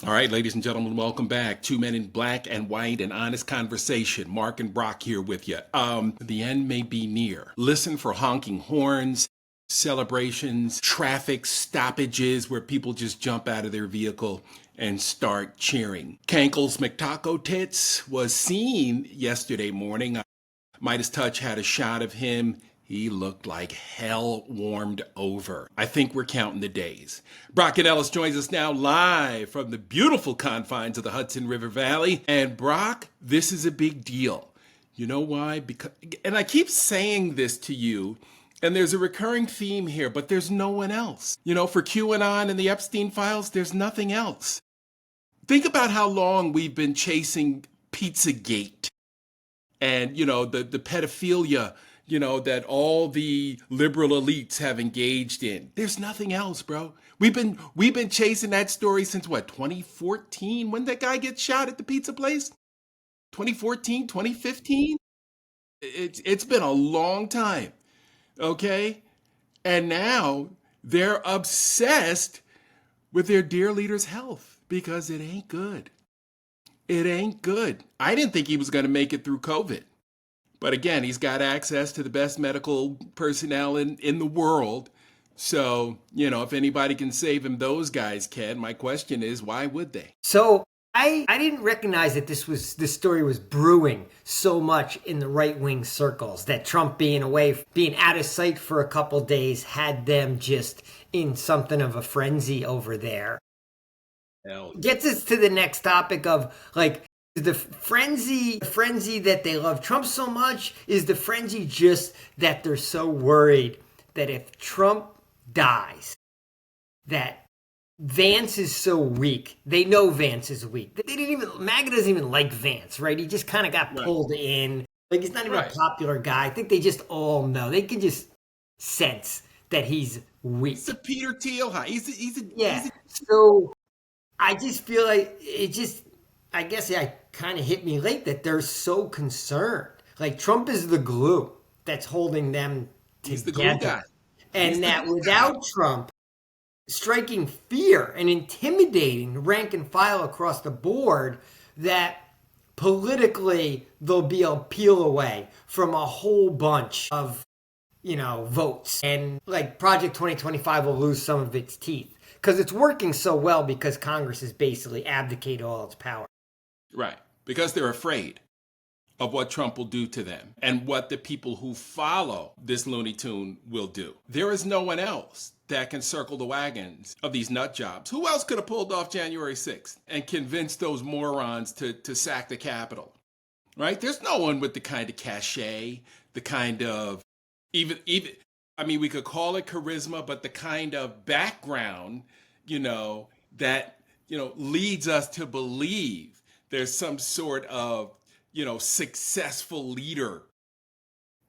All right, ladies and gentlemen, welcome back. Two men in black and white and honest conversation. Mark and Brock here with you. The end may be near. Listen for honking horns, celebrations, traffic stoppages where people just jump out of their vehicle and start cheering. Cankle's McTaco Tits was seen yesterday morning. Midas Touch had a shot of him. He looked like hell warmed over. I think we're counting the days. Brock Ganeles joins us now live from the beautiful confines of the Hudson River Valley. And Brock, this is a big deal. You know why? Because, and I keep saying this to you, and there's a recurring theme here, but there's no one else. You know, for QAnon and the Epstein files, there's nothing else. Think about how long we've been chasing Pizzagate and, you know, the pedophilia, you know, that all the liberal elites have engaged in. There's nothing else, bro. We've been chasing that story since what, 2014? When that guy gets shot at the pizza place? 2014, 2015? It's been a long time. Okay? And now they're obsessed with their dear leader's health because it ain't good. It ain't good. I didn't think he was going to make it through COVID. But again, he's got access to the best medical personnel in the world. So, you know, if anybody can save him, those guys can. My question is, why would they? So I didn't recognize that this story was brewing so much in the right-wing circles, that Trump being out of sight for a couple days had them just in something of a frenzy over there. Hell. Gets us to the next topic of, like, the frenzy that they love Trump so much? Is the frenzy just that they're so worried that if Trump dies, that Vance is so weak? They know Vance is weak. MAGA doesn't even like Vance, right? He just kind of got pulled in. Like, he's not even a popular guy. I think they just all know. They can just sense that he's weak. It's a Peter Thiel high. So I just feel like I guess it kind of hit me late that they're so concerned. Like, Trump is the glue that's holding them together. He's the glue guy. And that without Trump striking fear and intimidating rank and file across the board, that politically they'll be a peel away from a whole bunch of, you know, votes. And like Project 2025 will lose some of its teeth because it's working so well because Congress has basically abdicated all its power. Right. Because they're afraid of what Trump will do to them and what the people who follow this Looney Tune will do. There is no one else that can circle the wagons of these nut jobs. Who else could have pulled off January 6th and convinced those morons to sack the Capitol? Right? There's no one with the kind of cachet, the kind of even I mean, we could call it charisma, but the kind of background, you know, that, you know, leads us to believe there's some sort of, you know, successful leader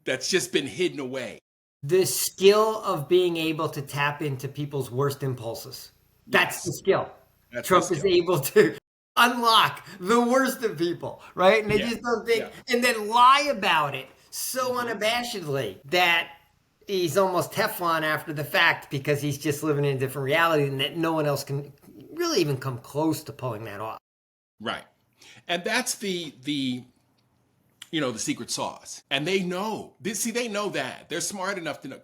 that's just been hidden away. The skill of being able to tap into people's worst impulses. That's the skill. Trump is able to unlock the worst of people, right? And they just don't think, and then lie about it so unabashedly that he's almost Teflon after the fact because he's just living in a different reality and that no one else can really even come close to pulling that off. Right. And that's the you know, the secret sauce. And they know. They know that. They're smart enough to know.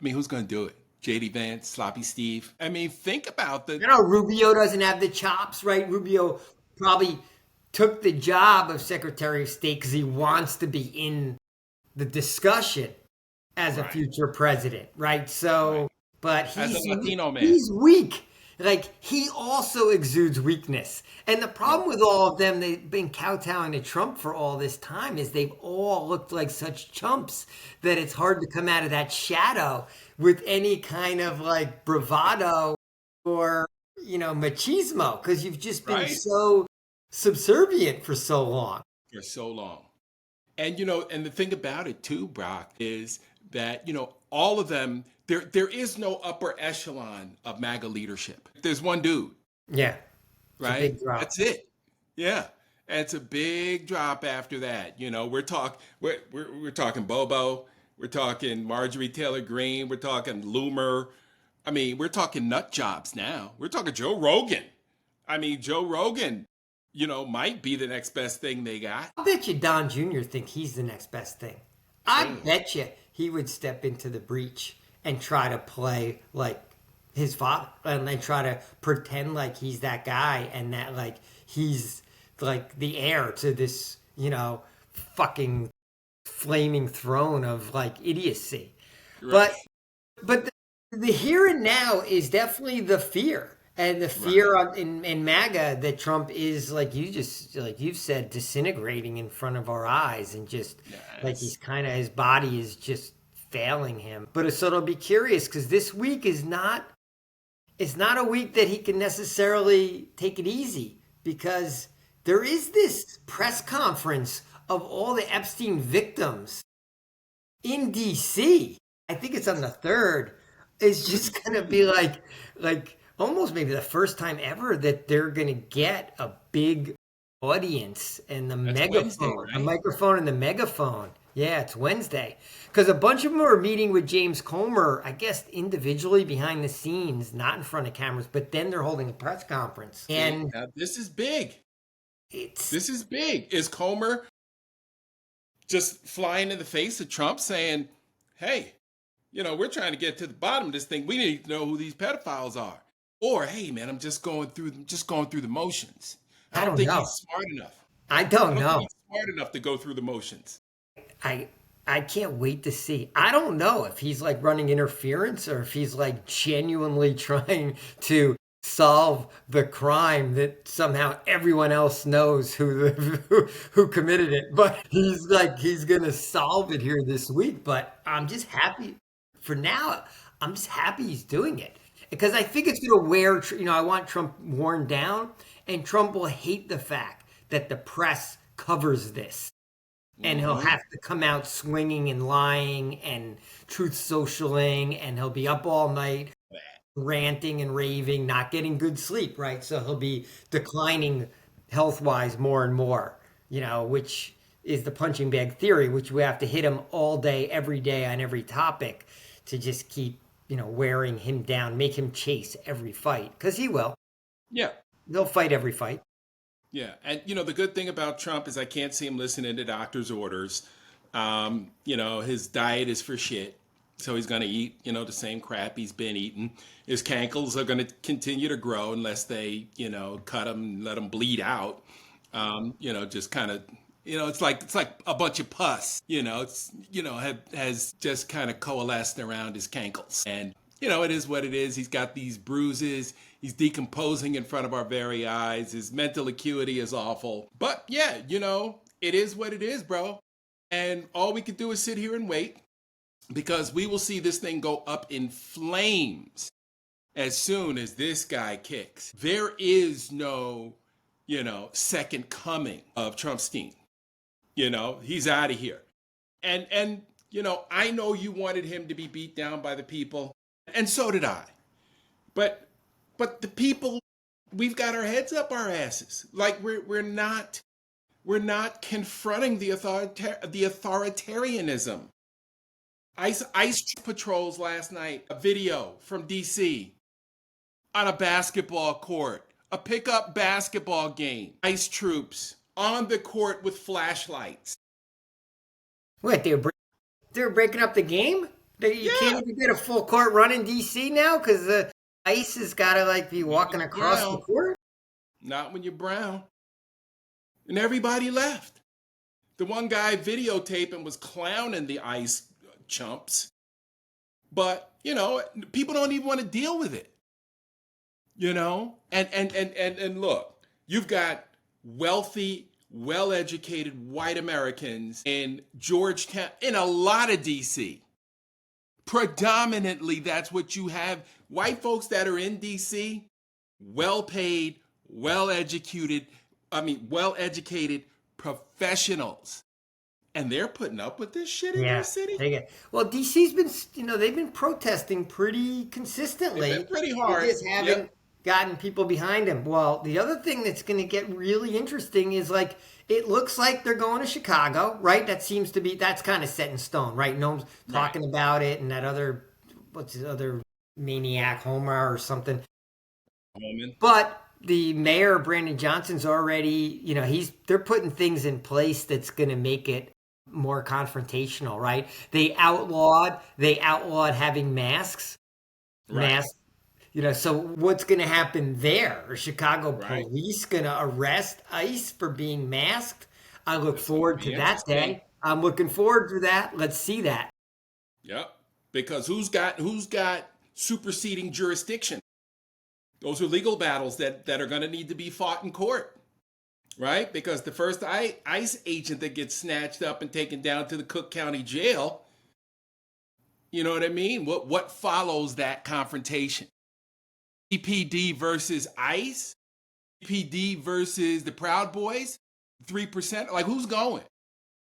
Who's going to do it? J.D. Vance, Sloppy Steve. I mean, think about the... You know, Rubio doesn't have the chops, right? Rubio probably took the job of Secretary of State because he wants to be in the discussion as a future president, right? So, but he's, as a Latino man, he's weak. Like, he also exudes weakness. And the problem with all of them, they've been kowtowing to Trump for all this time, is they've all looked like such chumps that it's hard to come out of that shadow with any kind of, like, bravado or, you know, machismo, because you've just been so subservient for so long. For so long. And, you know, and the thing about it, too, Brock, is that, you know, all of them... There is no upper echelon of MAGA leadership. There's one dude. Yeah. Right? Big drop. That's it. Yeah. And it's a big drop after that. You know, we're talking Bobo, we're talking Marjorie Taylor Greene, we're talking Loomer. I mean, we're talking nut jobs now. We're talking Joe Rogan. I mean, Joe Rogan, might be the next best thing they got. I bet you Don Jr. think he's the next best thing. I bet you he would step into the breach and try to play like his father and then try to pretend like he's that guy and that like he's like the heir to this, fucking flaming throne of like idiocy. Right. But the here and now is definitely the fear. And the fear in MAGA that Trump is like you've said, disintegrating in front of our eyes, and just like he's kind of his body is just failing him. But so it'll be curious because this week is not a week that he can necessarily take it easy, because there is this press conference of all the Epstein victims in D.C. I think it's on the 3rd. It's just gonna be like almost maybe the first time ever that they're going to get a big audience and the megaphone, Wednesday, right? The microphone and the megaphone. Yeah, it's Wednesday. Because a bunch of them are meeting with James Comer, I guess individually behind the scenes, not in front of cameras, but then they're holding a press conference. And now, this is big. This is big. Is Comer just flying in the face of Trump saying, hey, we're trying to get to the bottom of this thing. We need to know who these pedophiles are. Or, hey, man, I'm just going through the motions. I don't think he's smart enough. I don't know. He's smart enough to go through the motions. I can't wait to see. I don't know if he's like running interference or if he's like genuinely trying to solve the crime that somehow everyone else knows who committed it. But he's going to solve it here this week. But I'm just happy for now. I'm just happy he's doing it. Because I think it's going to wear, I want Trump worn down, and Trump will hate the fact that the press covers this. And he'll have to come out swinging and lying and truth socialing, and he'll be up all night ranting and raving, not getting good sleep, right? So he'll be declining health-wise more and more, which is the punching bag theory, which we have to hit him all day, every day on every topic to just keep wearing him down, make him chase every fight, because he will. Yeah. He'll fight every fight. Yeah. And, the good thing about Trump is I can't see him listening to doctor's orders. His diet is for shit. So he's going to eat, the same crap he's been eating. His cankles are going to continue to grow unless they, cut him and let him bleed out. Just kind of... it's like a bunch of pus, has just kind of coalesced around his cankles. And, it is what it is. He's got these bruises. He's decomposing in front of our very eyes. His mental acuity is awful. But yeah, it is what it is, bro. And all we could do is sit here and wait, because we will see this thing go up in flames as soon as this guy kicks. There is no, second coming of Trumpstein. He's out of here. And I know you wanted him to be beat down by the people, and so did I. But the people, we've got our heads up our asses. Like we're not confronting the authoritarianism. ICE patrols last night, a video from DC on a basketball court, a pickup basketball game. ICE troops on the court with flashlights. What, they were breaking up the game? You can't even get a full court run in D.C. now because the ICE has got to be walking across the court? Not when you're brown. And everybody left. The one guy videotaping was clowning the ICE chumps. But, people don't even want to deal with it. And look, you've got wealthy, well-educated white Americans in Georgetown, in a lot of D.C. Predominantly, that's what you have. White folks that are in D.C., well-paid, well-educated professionals. And they're putting up with this shit in their city? Well, D.C.'s been, they've been protesting pretty consistently. They've been pretty hard. They just haven't gotten people behind him. Well, the other thing that's going to get really interesting is it looks like they're going to Chicago, right? That's kind of set in stone, right? No one's talking about it, and that other, what's his other maniac, Homer or something. Holman. But the mayor, Brandon Johnson's already, they're putting things in place that's going to make it more confrontational, right? They outlawed having masks. Right. Masks. So what's going to happen there? Are Chicago Right. police going to arrest ICE for being masked? I look It's going to forward be to that interesting. day. I'm looking forward to that. Let's see that. Yep. Because who's got superseding jurisdiction? Those are legal battles that are going to need to be fought in court, right? Because the first ICE agent that gets snatched up and taken down to the Cook County Jail, you know what I mean? What follows that confrontation? EPD versus ICE? EPD versus the Proud Boys? 3%? Like, who's going?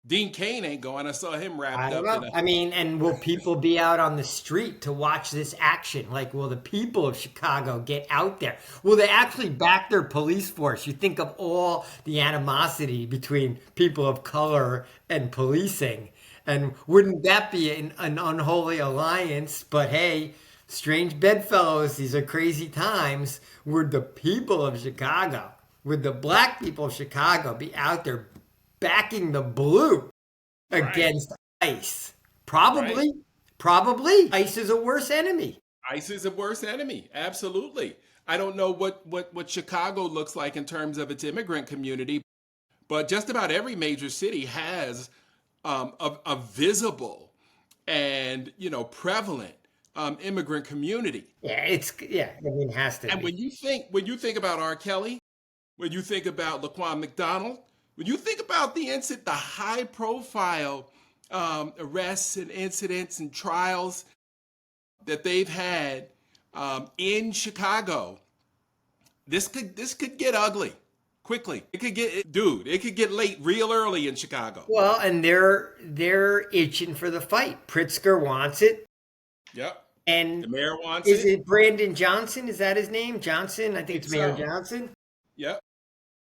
Dean Cain ain't going. I saw him I wrapped don't up in know. a. I mean, and will people be out on the street to watch this action? Like, will the people of Chicago get out there? Will they actually back their police force? You think of all the animosity between people of color and policing. And wouldn't that be an unholy alliance? But hey, strange bedfellows, these are crazy times. Would the people of Chicago, would the black people of Chicago be out there backing the blue Right, against ICE? right. Probably. Probably. ICE is a worse enemy. ICE is a worse enemy. Absolutely. I don't know what Chicago looks like in terms of its immigrant community, but just about every major city has a visible and prevalent immigrant community. I mean, it has to And be. when you think about R. Kelly, when you think about Laquan McDonald, when you think about the high profile arrests and incidents and trials that they've had in Chicago, this could get ugly quickly. It could get late real early in Chicago. Well, and they're itching for the fight. Pritzker wants it. Yep. The And mayor wants is it. it Brandon Johnson? Is that his name? Johnson? I I think think it's Mayor so. Johnson. Yep.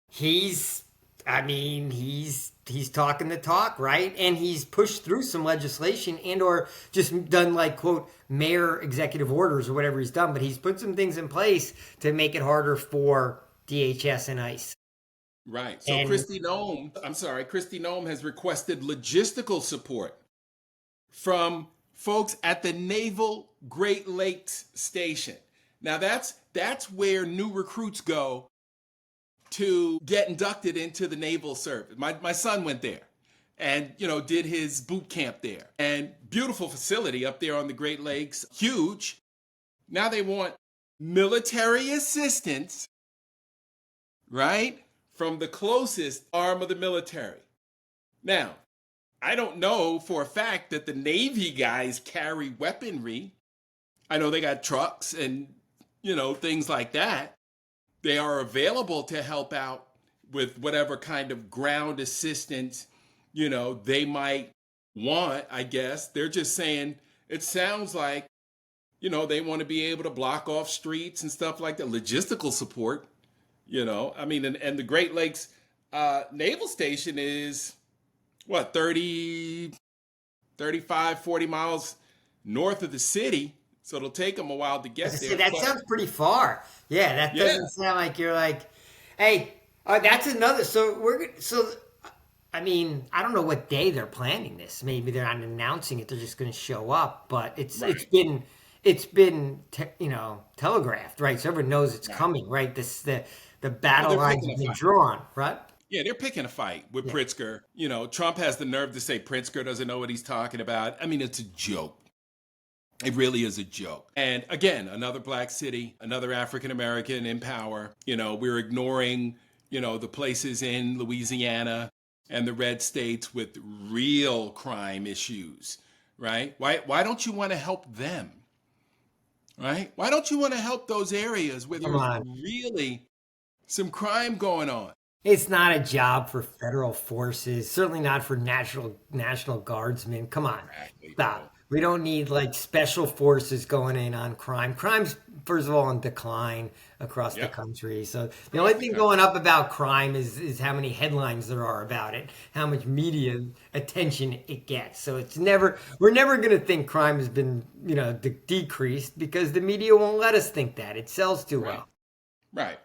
He's I mean, he's talking the talk, right? And he's pushed through some legislation and or just done like quote mayor executive orders or whatever he's done, but he's put some things in place to make it harder for DHS and ICE. Right. So And Christy Nome has requested logistical support from folks at the Naval Great Lakes Station. Now that's where new recruits go to get inducted into the naval service. My son went there and did his boot camp there. And beautiful facility up there on the Great Lakes, huge. Now they want military assistance, right? From the closest arm of the military. Now, I don't know for a fact that the Navy guys carry weaponry. I know they got trucks and things like that. They are available to help out with whatever kind of ground assistance, they might want, I guess. They're just saying it sounds like, they want to be able to block off streets and stuff like that. Logistical support, I mean, and the Great Lakes Naval Station is what, 30, 35, 40 miles north of the city. So it'll take them a while to as I get said, there. that But sounds pretty far. Yeah, that yeah, doesn't sound like you're like, hey, that's another. I mean, I don't know what day they're planning this. Maybe they're not announcing it; they're just going to show up. But it's right, been telegraphed, right? So everyone knows it's right. coming, right? The Well, battle they're lines picking have a been fight. drawn, right? Yeah, they're picking a fight with Yeah. Pritzker. Trump has the nerve to say Pritzker doesn't know what he's talking about. I mean, it's a joke. It really is a joke. And again, another black city, another African American in power. We're ignoring, the places in Louisiana and the red states with real crime issues, right? Why don't you want to help them? Right? Why don't you want to help those areas where Come there's on. really some crime going on? It's not a job for federal forces, certainly not for national guardsmen. Come on, Exactly, bro. stop. We don't need like special forces going in on crime. Crime's first of all in decline across the Yep. country. So the only Across the thing country. going up about crime is how many headlines there are about it, how much media attention it gets. So we're never going to think crime has been decreased because the media won't let us think that. It sells too Right. well. Right.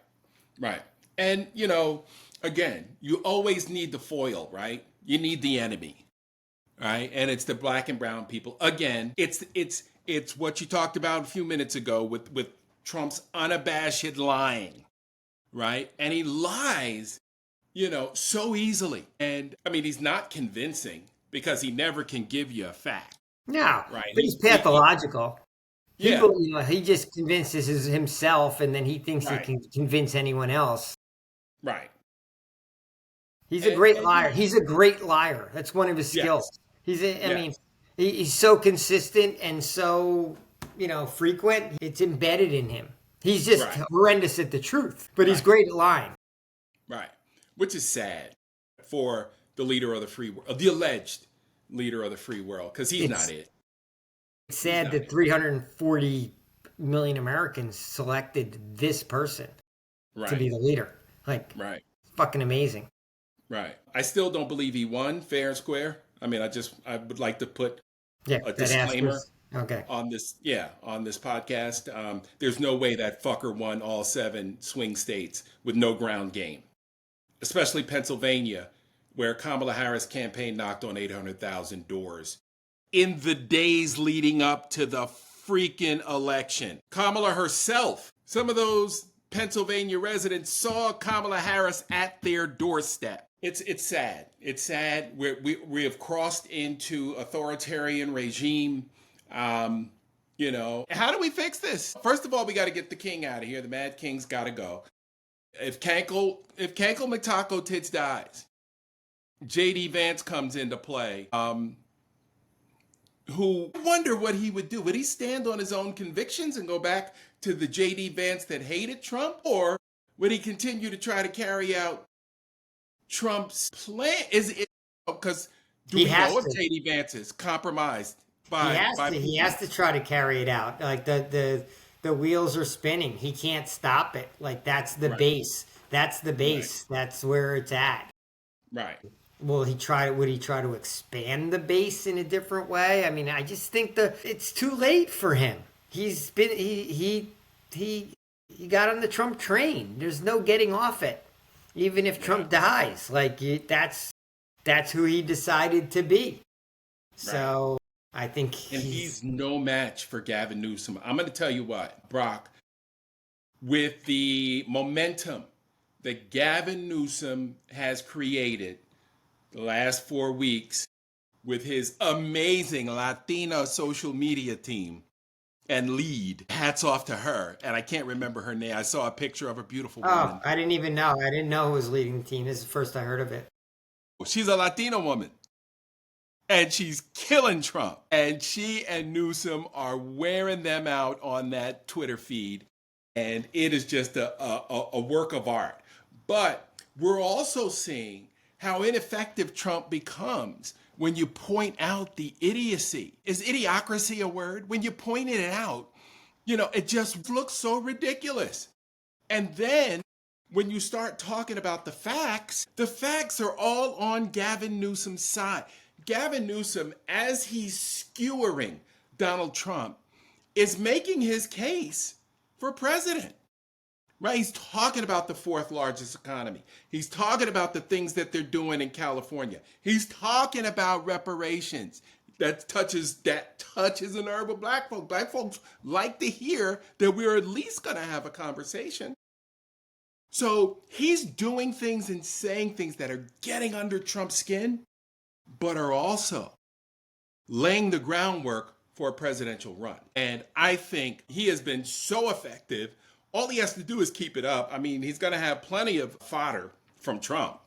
Right. And, you know, again, you always need the foil, right? You need the enemy, right? And it's the black and brown people. Again, it's what you talked about a few minutes ago with Trump's unabashed lying, right? And he lies, you know, so easily. And I mean, he's not convincing because he never can give you a fact, No, right? but he's pathological. Yeah, He just convinces himself, and then he thinks he right, can convince anyone else. right. He's a great And you liar. know, He's a great liar. That's one of his yes, skills. I mean, yes, he's so consistent and so, frequent. It's embedded in him. He's just right, horrendous at the truth, but he's right, great at lying. right. Which is sad for the leader of the free world, the alleged leader of the free world, because he's not It's it. He's sad not that it. 340 million Americans selected this person to Right, be the leader. Like, right, fucking amazing. right. I still don't believe he won fair and square. I mean, I would like to put Yeah, a that disclaimer asterisk. Okay. on this, yeah, on this podcast. There's no way that fucker won all 7 swing states with no ground game, especially Pennsylvania, where Kamala Harris' campaign knocked on 800,000 doors in the days leading up to the freaking election. Kamala herself, some of those Pennsylvania residents saw Kamala Harris at their doorstep. It's sad. It's sad. We have crossed into authoritarian regime. You know, how do we fix this? First of all, we got to get the king out of here. The Mad King's got to go. If Cankle McTaco Tits dies, JD Vance comes into play. Who I wonder what he would do? Would he stand on his own convictions and go back to the JD Vance that hated Trump, or would he continue to try to carry out Trump's plan? Is it because do He we has know if to. JD Vance is compromised He by has by to. He Putin? has to try to carry it out. Like the wheels are spinning. He can't stop it. Like that's the Right, base. That's the right, base. That's where it's at. right, Would he try to expand the base in a different way? I mean, I just think it's too late for him. He got on the Trump train. There's no getting off it. Even if right, Trump dies, that's who he decided to be. right. So I think And he's no match for Gavin Newsom. I'm going to tell you what, Brock, with the momentum that Gavin Newsom has created the last 4 weeks with his amazing Latino social media team and lead. Hats off to her. And I can't remember her name. I saw a picture of a beautiful Oh, woman. I didn't even know. I didn't know who was leading the team. This is the first I heard of it. She's a Latino woman. And she's killing Trump. And she and Newsom are wearing them out on that Twitter feed. And it is just a work of art. But we're also seeing how ineffective Trump becomes when you point out the idiocy. Is idiocracy a word? When you point it out, you know, it just looks so ridiculous. And then when you start talking about the facts are all on Gavin Newsom's side. Gavin Newsom, as he's skewering Donald Trump, is making his case for president. Right? He's talking about the 4th largest economy. He's talking about the things that they're doing in California. He's talking about reparations. That touches a nerve of black folks. Black folks like to hear that we're at least going to have a conversation. So he's doing things and saying things that are getting under Trump's skin, but are also laying the groundwork for a presidential run. And I think he has been so effective. All he has to do is keep it up. I mean, he's going to have plenty of fodder from Trump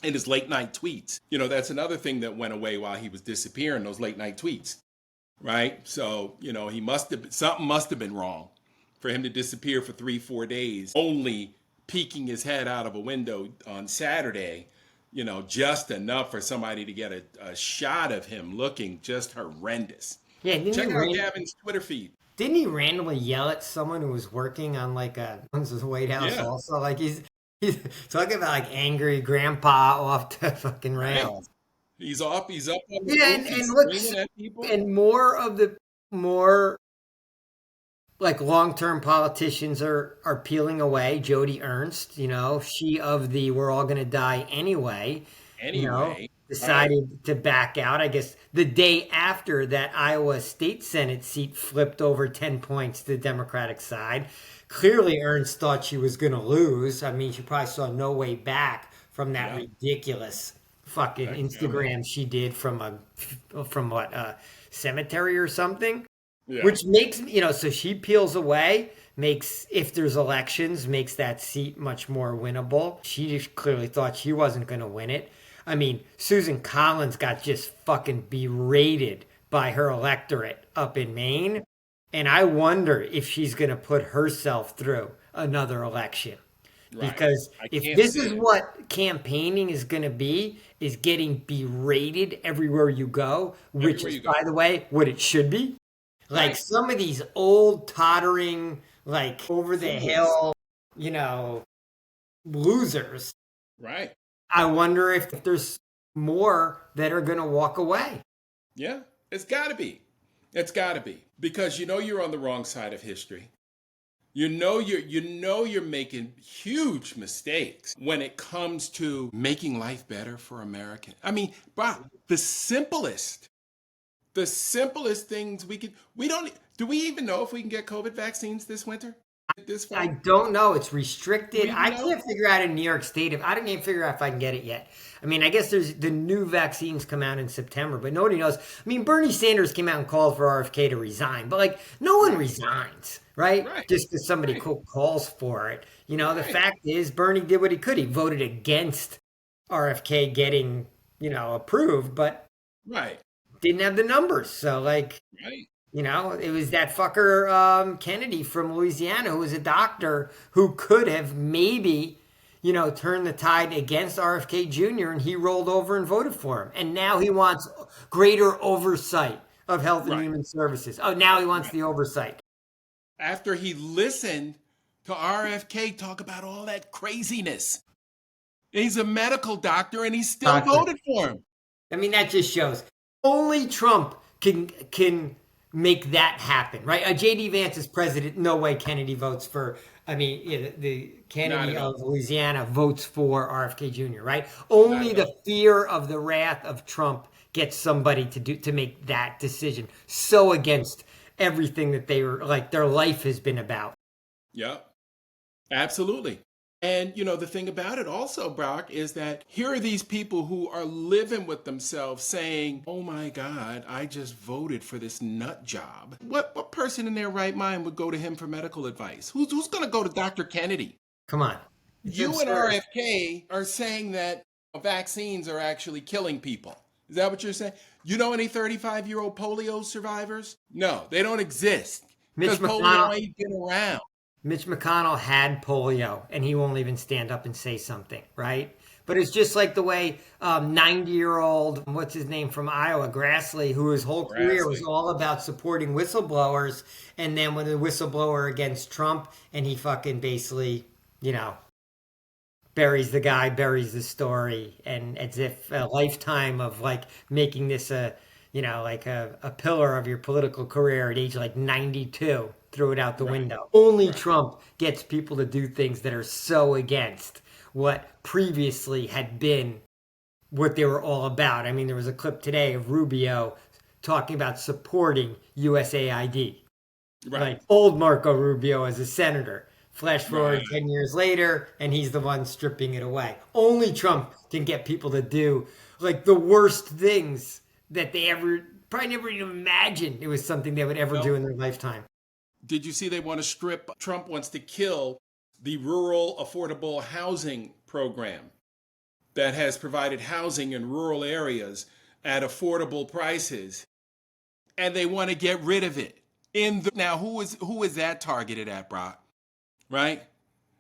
in his late night tweets. You know, that's another thing that went away while he was disappearing, those late night tweets, right? So, you know, something must have been wrong for him to disappear for 3-4 days, only peeking his head out of a window on Saturday, you know, just enough for somebody to get a shot of him looking just horrendous. Yeah, Check out Gavin's Twitter feed. didn't he randomly yell at someone who was working on like a White House Yeah, also? Like he's talking about like angry grandpa off the fucking right. rails. He's up on the Yeah, roof. and He's looks screaming at people. and more like long-term politicians are peeling away. Jody Ernst, she of the we're all going to die anyway, Anyway, right. decided to back out. I guess the day after that Iowa State Senate seat flipped over 10 points to the Democratic side. Clearly, Ernst thought she was going to lose. I mean, she probably saw no way back from that Yeah. ridiculous fucking Heck no. Instagram she did from what cemetery or something, Yeah. which makes so she peels away, makes, if there's elections, makes that seat much more winnable. She just clearly thought she wasn't going to win it. I mean, Susan Collins got just fucking berated by her electorate up in Maine, and I wonder if she's going to put herself through another election. Right. Because I if can't this see is it. what campaigning is going to be, is getting berated everywhere you go, which Everywhere is, you go. by the way, what it should be. Like Right. some of these old, tottering, like over the Fools. hill, you know, losers. Right. I wonder if there's more that are going to walk away. Yeah. It's got to be. It's got to be because you're on the wrong side of history. You're making huge mistakes when it comes to making life better for Americans. I mean, Bob, the simplest things we don't, do we even know if we can get COVID vaccines this winter, this I fall? don't know. It's Do restricted. we even I know? can't figure out in New York State if I don't even figure out if I can get it yet. I mean, I guess there's the new vaccines come out in September, but nobody knows. I mean, Bernie Sanders came out and called for RFK to resign, but like no one resigns, right? Right, Just because somebody right, calls for it. The right, fact is Bernie did what he could. He voted against RFK getting, approved, but right, didn't have the numbers. So like right. it was that fucker Kennedy from Louisiana who was a doctor who could have maybe, turned the tide against RFK Jr. and he rolled over and voted for him. And now he wants greater oversight of health and Right, human services. Oh, now he wants right. the oversight. After he listened to RFK talk about all that craziness. He's a medical doctor and he still Doctor. voted for him. I mean, that just shows only Trump can make that happen, right? JD Vance is president. No way Kennedy votes for. I mean, the Not Kennedy at of all. Louisiana votes for RFK Jr. Right? Not Only at the all. fear of the wrath of Trump gets somebody to make that decision. So against everything that they were like their life has been about. Yep. Absolutely. And the thing about it also, Brock, is that here are these people who are living with themselves saying, "Oh my God, I just voted for this nut job." What person in their right mind would go to him for medical advice? Who's going to go to Dr. Kennedy? Come on, it's You and absurd. RFK are saying that vaccines are actually killing people. Is that what you're saying? You know any 35-year-old polio survivors? No, they don't exist because Mitch polio McConnell. ain't been around. Mitch McConnell had polio and he won't even stand up and say something, right? But it's just like the way 90-year-old, what's his name from Iowa, Grassley, who his whole career was Grassley. all about supporting whistleblowers. And then when the whistleblower against Trump and he fucking basically, buries the guy, buries the story. And as if a lifetime of like making this like a pillar of your political career at age like 92, threw it out the Right, window. Only right. Trump gets people to do things that are so against what previously had been what they were all about. I mean, there was a clip today of Rubio talking about supporting USAID. Right, Like old Marco Rubio as a senator. Flash right. forward 10 years later, and he's the one stripping it away. Only Trump can get people to do like the worst things that they ever probably never even imagined it was something they would ever do Well, in their lifetime. did you see they want to strip? Trump wants to kill the rural affordable housing program that has provided housing in rural areas at affordable prices, and they want to get rid of it. Now, who is that targeted at, Brock? Right?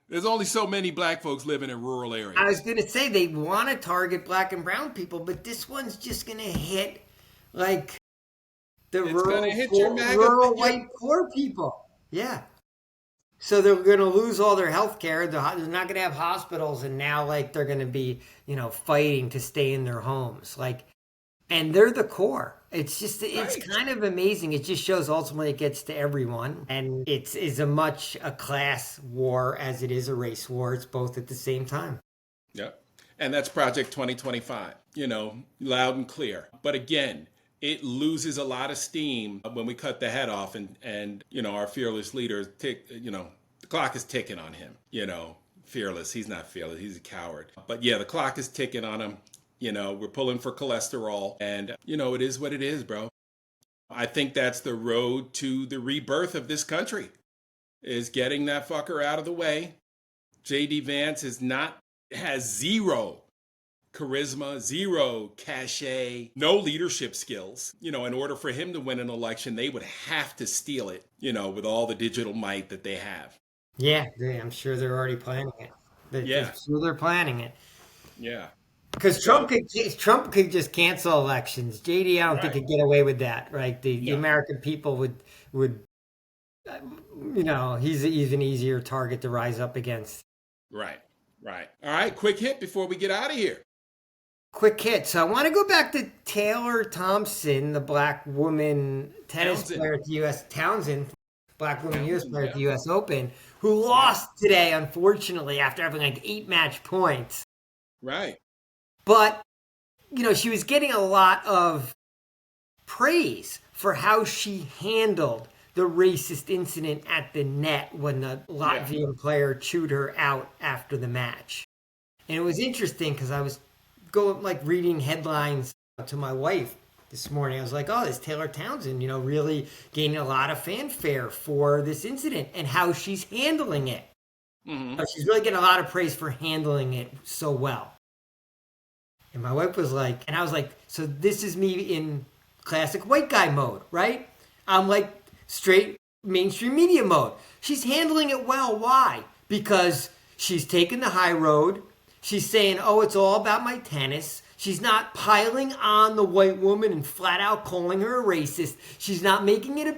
There's only so many black folks living in rural I was areas. going to say they want to target black and brown people, but this one's just going to hit like the It's gonna rural hit your poor, MAGA. rural white poor people. Yeah. So they're going to lose all their health care. They're not going to have hospitals, and now like they're going to be, fighting to stay in their homes. Like, and they're the core. It's just, it's Right. kind of amazing. It just shows ultimately it gets to everyone. And it's as much a class war as it is a race war. It's both at the same time. Yep. And that's Project 2025, loud and clear. But again, it loses a lot of steam when we cut the head off and our fearless leader, the clock is ticking on him, fearless. He's not fearless. He's a coward. But yeah, the clock is ticking on him. We're pulling for cholesterol and, it is what it is, bro. I think that's the road to the rebirth of this country is getting that fucker out of the way. J.D. Vance has zero charisma, zero cachet, no leadership skills. In order for him to win an election, they would have to steal it, with all the digital might that they have. Yeah, I'm sure they're already planning it. Yeah. I'm sure they're planning it. Yeah. Because Trump could just cancel elections. JD, I don't think could get away with that, right? The American people would he's an easier target to rise up against. Right. All right, quick hit before we get out of here. Quick hit. So I want to go back to Taylor Thompson, the black woman tennis player at the U.S. Townsend, black woman U.S. player at the U.S. Open, who lost today, unfortunately, after having like 8 match points. Right. But, she was getting a lot of praise for how she handled the racist incident at the net when the Latvian player chewed her out after the match. And it was interesting because I was reading headlines to my wife this morning. I was like, oh, this Taylor Townsend, really gaining a lot of fanfare for this incident and how she's handling it. Mm-hmm. She's really getting a lot of praise for handling it so well. And my wife was like, and I was like, so this is me in classic white guy mode, right? I'm like straight mainstream media mode. She's handling it well. Why? Because she's taken the high road. She's saying, oh, it's all about my tennis. She's not piling on the white woman and flat out calling her a racist. She's not making it a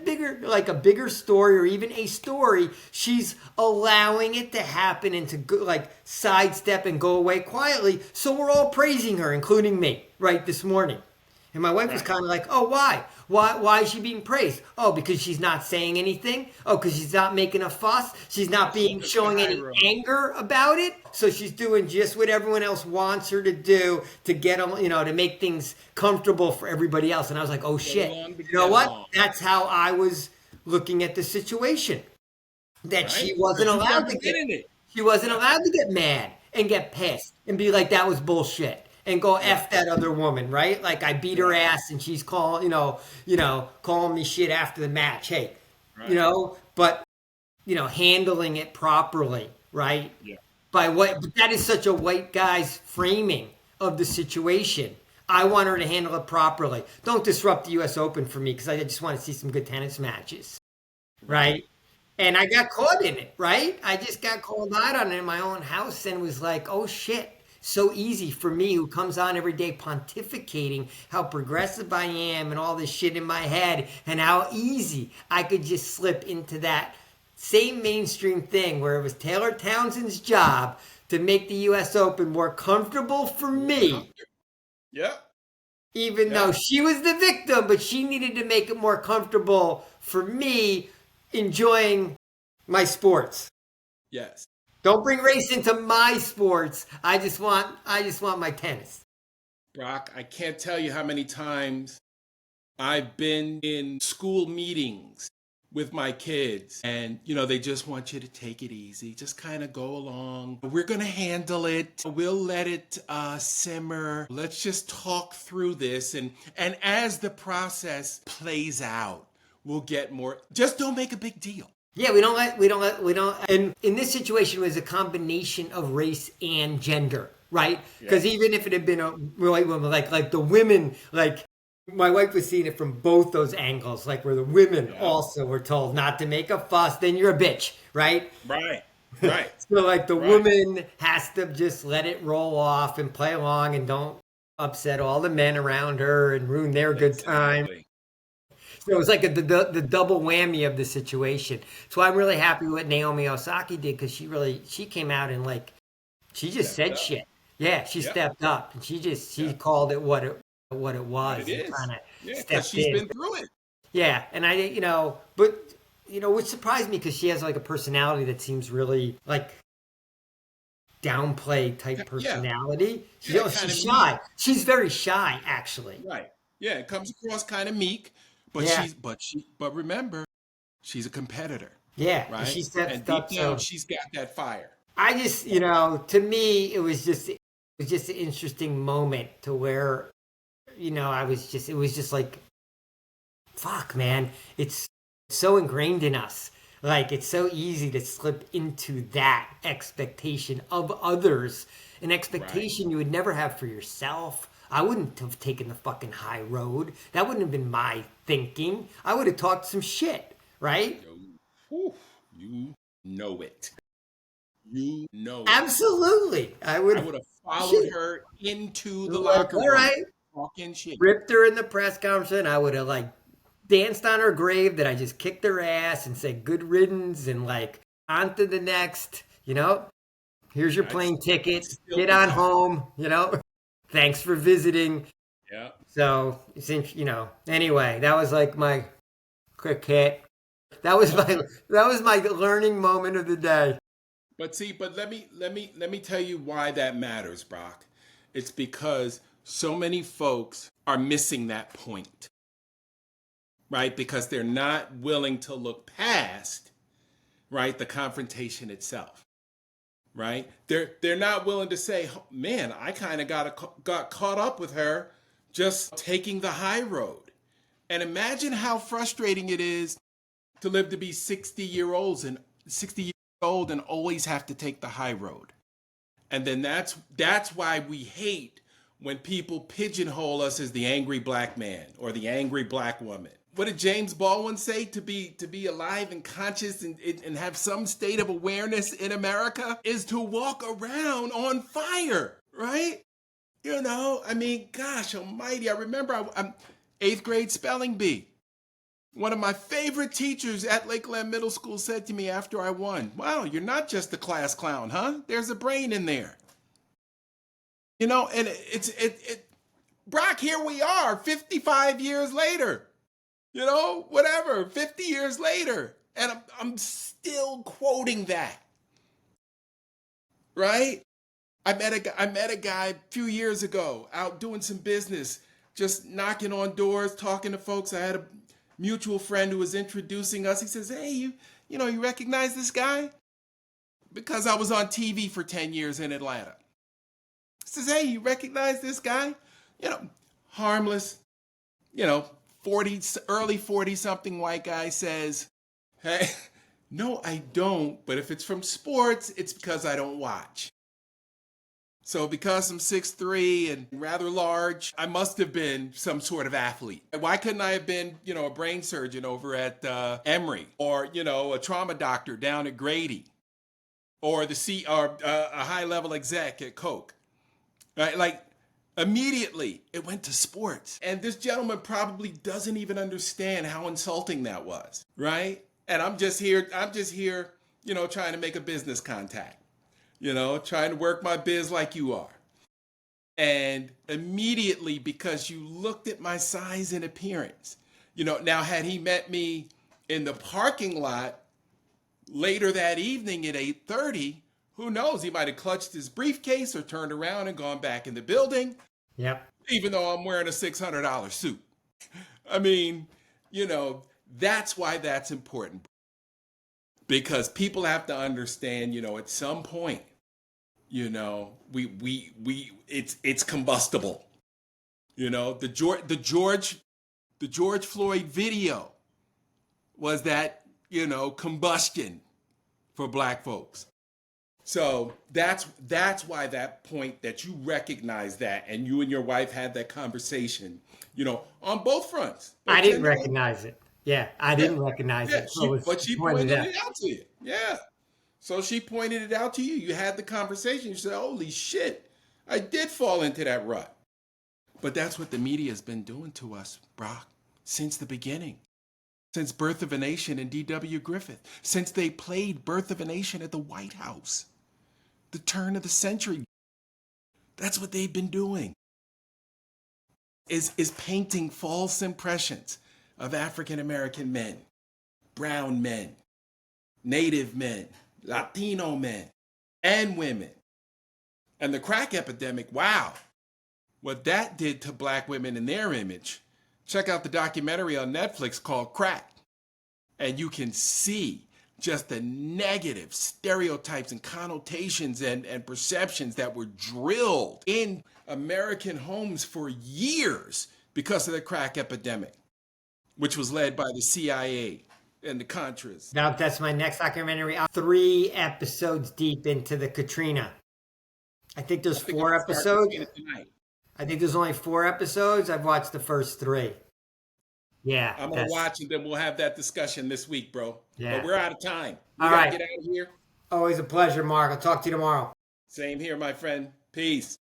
bigger story or even a story. She's allowing it to happen and to sidestep and go away quietly. So we're all praising her, including me, right, this morning. And my wife was kind of like, oh, why? Why is she being praised? Oh, because she's not saying anything? Oh, because she's not making a fuss? She's not showing any anger about it? So she's doing just what everyone else wants her to do to get them, to make things comfortable for everybody else. And I was like, oh, shit. You know what? That's how I was looking at the situation. That she wasn't allowed to get mad and get pissed and be like, that was bullshit. And go F that other woman, right? Like I beat her ass and she's calling me shit after the match. Hey, but handling it properly, right? Yeah. But that is such a white guy's framing of the situation. I want her to handle it properly. Don't disrupt the U.S. Open for me because I just want to see some good tennis matches, right? And I got caught in it, right? I just got called out on it in my own house and was like, oh shit. So easy for me who comes on every day pontificating how progressive I am and all this shit in my head and how easy I could just slip into that same mainstream thing where it was Taylor Townsend's job to make the U.S. Open more comfortable for me. Yeah. Even though she was the victim, but she needed to make it more comfortable for me enjoying my sports. Yes. Don't bring race into my sports. I just want my tennis. Brock, I can't tell you how many times I've been in school meetings with my kids and, they just want you to take it easy. Just kind of go along. We're going to handle it. We'll let it simmer. Let's just talk through this. And as the process plays out, we'll get more. Just don't make a big deal. Yeah, we don't. And in this situation, it was a combination of race and gender, right? Because even if it had been a white woman, like the women, like my wife was seeing it from both those angles, like where the women also were told not to make a fuss, then you're a bitch, right? Right. So like the woman has to just let it roll off and play along and don't upset all the men around her and ruin their good time. So it was like the double whammy of the situation. So I'm really happy with what Naomi Osaka did because she came out and she just said shit. Yeah, she stepped up and she called it what what it What was it and is. kind of Yeah, because stepped she's in. been through it. Yeah, and but which surprised me because she has like a personality that seems really like downplay type Yeah, personality. yeah, kind She's of meek. shy. She's very shy, actually. Right. Yeah, it comes across kind of meek, but Yeah, but remember, she's a competitor, yeah, and right? she stepped And deep up. down, So she's got that fire. I just, to me, it was just an interesting moment to where, it was just like, fuck, man, it's so ingrained in us. Like it's so easy to slip into that expectation of others, an Right. expectation you would never have for yourself. I wouldn't have taken the fucking high road. That wouldn't have been my thinking. I would have talked some shit, right? Yo, whew, you know it. You know it. Absolutely. I I would. would have followed Shit. her into the Like, locker all room, right, talking shit. ripped her in the press conference, and I would have like danced on her grave that I just kicked her ass and said good riddance and like on to the next, here's your plane I'd ticket, still get be on talking. home, thanks for visiting. Yeah. So since anyway, that was like my quick hit. That was my Okay. that was my learning moment of the day. But see, but let me tell you why that matters, Brock. It's because so many folks are missing that point, right? Because they're not willing to look past, right, the confrontation itself, right? They're not willing to say, "Oh, man, I kind of got caught up with her just taking the high road." And imagine how frustrating it is to live to be 60 years old and always have to take the high road. And then that's why we hate when people pigeonhole us as the angry black man or the angry black woman. What did James Baldwin say? To be alive and conscious and have some state of awareness in America is to walk around on fire, right? I mean, gosh almighty. I remember I'm eighth grade spelling bee. One of my favorite teachers at Lakeland Middle School said to me after I won, "Wow, you're not just a class clown, huh? There's a brain in there." And Brock, here we are 55 years later. Whatever, 50 years later, and I'm still quoting that, right? I met a guy a few years ago out doing some business, just knocking on doors, talking to folks. I had a mutual friend who was introducing us. He says, "Hey, you recognize this guy?" Because I was on TV for 10 years in Atlanta. He says, "Hey, you recognize this guy?" You know, Harmless, you know, 40, early 40 something white guy says, "Hey, no, I don't. But if it's from sports, it's because I don't watch." So because I'm 6'3" and rather large, I must have been some sort of athlete. Why couldn't I have been, a brain surgeon over at Emory, or, a trauma doctor down at Grady, or a high level exec at Coke? Right? Like, immediately it went to sports. And this gentleman probably doesn't even understand how insulting that was, right? And I'm just here, trying to make a business contact, trying to work my biz like you are. And immediately, because you looked at my size and appearance, now had he met me in the parking lot later that evening at 8:30, who knows? He might have clutched his briefcase or turned around and gone back in the building, Yep. even though I'm wearing a $600 suit. I mean, you know, that's why that's important, because people have to understand, at some point, it's combustible. The George Floyd video was that, combustion for black folks. So that's why that point that you recognize that, and you and your wife had that conversation, on both fronts, I both didn't gender and recognize it. Yeah, I yeah, didn't recognize yeah. it. So But it's she pointed pointed out. it out to you. Yeah. So she pointed it out to you. You had the conversation. You said, "Holy shit, I did fall into that rut." But that's what the media has been doing to us, Brock, since the beginning. Since Birth of a Nation and D.W. Griffith. Since they played Birth of a Nation at the White House. The turn of the century. That's what they've been doing. is painting false impressions of African American men, brown men, Native men, Latino men, and women. And the crack epidemic, wow, what that did to black women in their image. Check out the documentary on Netflix called Crack, and you can see just the negative stereotypes and connotations and perceptions that were drilled in American homes for years because of the crack epidemic, which was led by the CIA and the Contras. Now, that's my next documentary. I'm 3 episodes deep into the Katrina. I think there's 4 episodes. I think there's only 4 episodes. I've watched the first 3. Yeah. I'm going to watch and then we'll have that discussion this week, bro. Yeah. But we're out of time. We All got to right. get out of here. Always a pleasure, Mark. I'll talk to you tomorrow. Same here, my friend. Peace.